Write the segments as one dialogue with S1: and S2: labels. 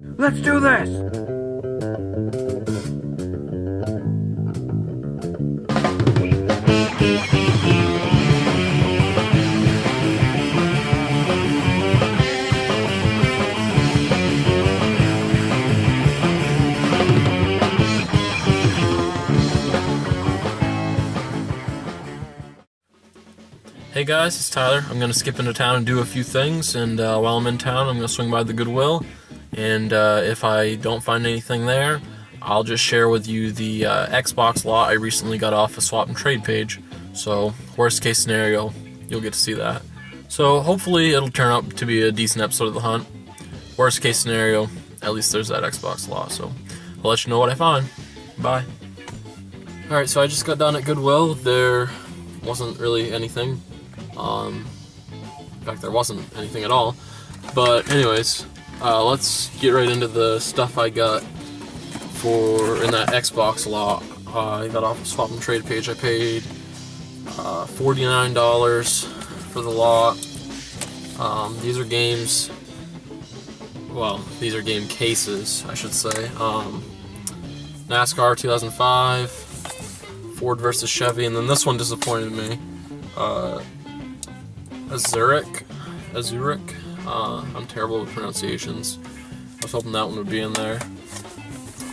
S1: Let's do this!
S2: Hey guys, it's Tyler. I'm going to skip into town and do a few things, and while I'm in town I'm going to swing by the Goodwill, and if I don't find anything there, I'll just share with you the Xbox lot I recently got off a swap and trade page. So, worst case scenario, you'll get to see that. So hopefully it'll turn out to be a decent episode of The Hunt. Worst case scenario, at least there's that Xbox lot, so I'll let you know what I find. Bye. Alright, so I just got done at Goodwill. There wasn't really anything. In fact, there wasn't anything at all. But anyways, let's get right into the stuff I got in that Xbox lot. I got off a swap and trade page. I paid $49 for the lot. These are games. Well, these are game cases, I should say. NASCAR 2005, Ford versus Chevy, and then this one disappointed me. Azuric. I'm terrible with pronunciations. I was hoping that one would be in there.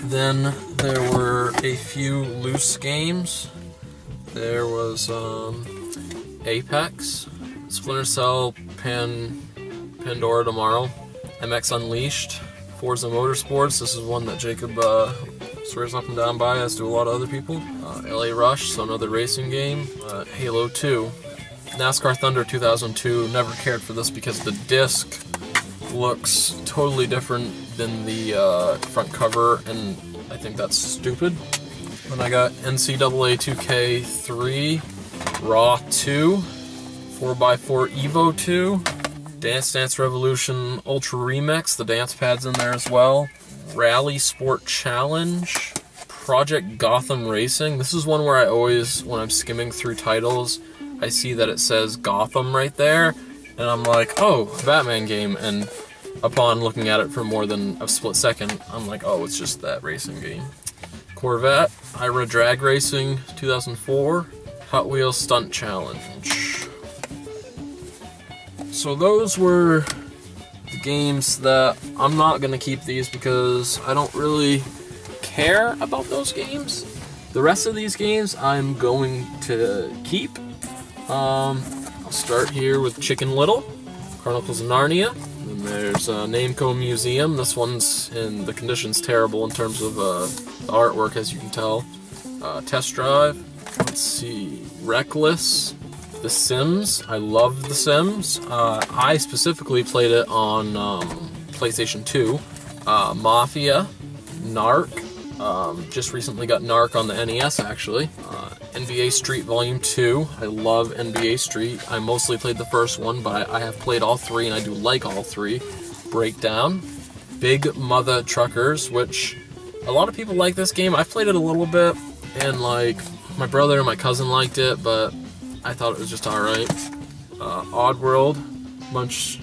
S2: Then there were a few loose games. There was Apex, Splinter Cell, Pandora Tomorrow, MX Unleashed, Forza Motorsports. This is one that Jacob swears up and down by, as do a lot of other people. LA Rush, so another racing game. Halo 2. NASCAR Thunder 2002, never cared for this because the disc looks totally different than the front cover, and I think that's stupid. Then I got NCAA 2K3, Raw 2, 4x4 Evo 2, Dance Dance Revolution Ultra Remix, the dance pad's in there as well, Rally Sport Challenge, Project Gotham Racing. This is one where I always, when I'm skimming through titles, I see that it says Gotham right there, and I'm like, oh, Batman game, and upon looking at it for more than a split second, I'm like, oh, it's just that racing game. Corvette, Ira Drag Racing 2004, Hot Wheels Stunt Challenge. So those were the games that I'm not going to keep these because I don't really care about those games. The rest of these games I'm going to keep. I'll start here with Chicken Little, Chronicles of Narnia. Then there's Namco Museum. This one's in the condition's terrible in terms of the artwork, as you can tell. Test Drive. Let's see, Reckless. The Sims. I love The Sims. I specifically played it on PlayStation 2. Mafia, Narc. Just recently got Narc on the NES, actually. NBA Street Volume 2. I love NBA Street. I mostly played the first one, but I have played all three, and I do like all three. Breakdown. Big Mother Truckers, which a lot of people like this game. I've played it a little bit, and like my brother and my cousin liked it, but I thought it was just alright. Oddworld. Munch's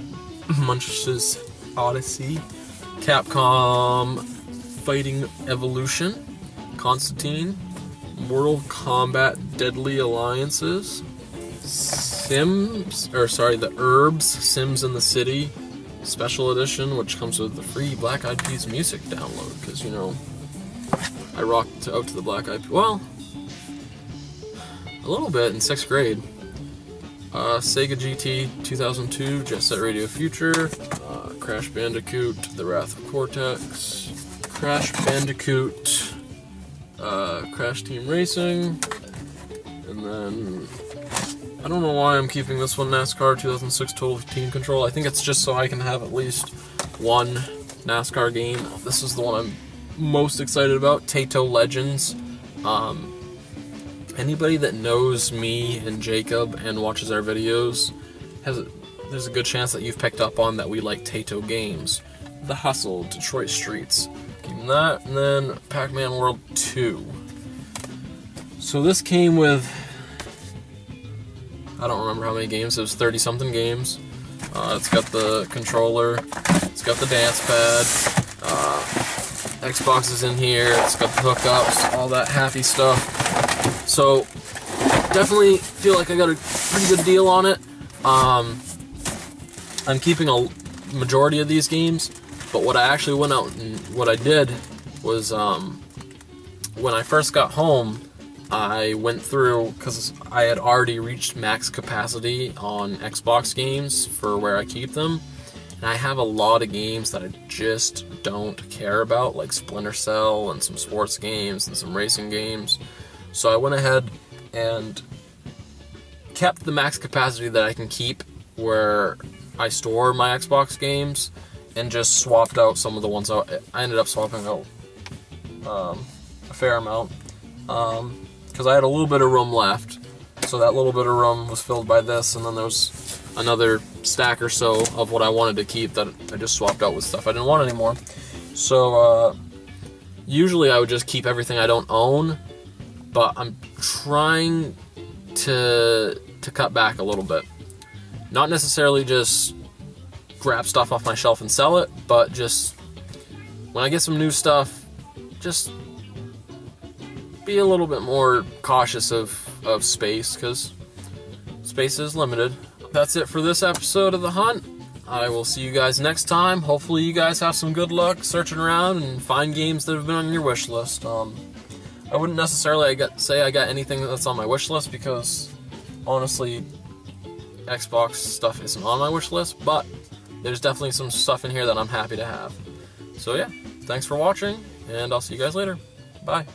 S2: Odyssey. Capcom Fighting Evolution. Constantine. Mortal Kombat Deadly Alliances, the Herbs, Sims in the City, Special Edition, which comes with the free Black Eyed Peas music download, because, you know, I rocked out to the Black Eyed Peas, well, a little bit in 6th grade. Sega GT 2002, Jet Set Radio Future, Crash Bandicoot, The Wrath of Cortex, Crash Bandicoot, Crash Team Racing, and then I don't know why I'm keeping this one, NASCAR 2006 Total Team Control. I think it's just so I can have at least one NASCAR game. This is the one I'm most excited about, Tato Legends. Anybody that knows me and Jacob and watches our videos, there's a good chance that you've picked up on that we like Tato games. The Hustle, Detroit Streets. Keeping that, and then Pac-Man World 2. So this came with, I don't remember how many games, it was 30-something games. It's got the controller, it's got the dance pad, Xbox is in here, it's got the hookups, all that happy stuff. So definitely feel like I got a pretty good deal on it. I'm keeping a majority of these games, but what I actually went out and what I did was when I first got home, I went through, because I had already reached max capacity on Xbox games for where I keep them, and I have a lot of games that I just don't care about, like Splinter Cell and some sports games and some racing games. So I went ahead and kept the max capacity that I can keep where I store my Xbox games, and just swapped out some of the ones out. I ended up swapping out a fair amount, because I had a little bit of room left. So that little bit of room was filled by this, and then there was another stack or so of what I wanted to keep that I just swapped out with stuff I didn't want anymore. So usually I would just keep everything I don't own, but I'm trying to cut back a little bit. Not necessarily just grab stuff off my shelf and sell it, but just when I get some new stuff, just be a little bit more cautious of space, because space is limited. That's it for this episode of The Hunt. I will see you guys next time. Hopefully you guys have some good luck searching around and find games that have been on your wish list. I wouldn't necessarily say I got anything that's on my wish list, because honestly, Xbox stuff isn't on my wish list, but there's definitely some stuff in here that I'm happy to have. So yeah, thanks for watching, and I'll see you guys later. Bye.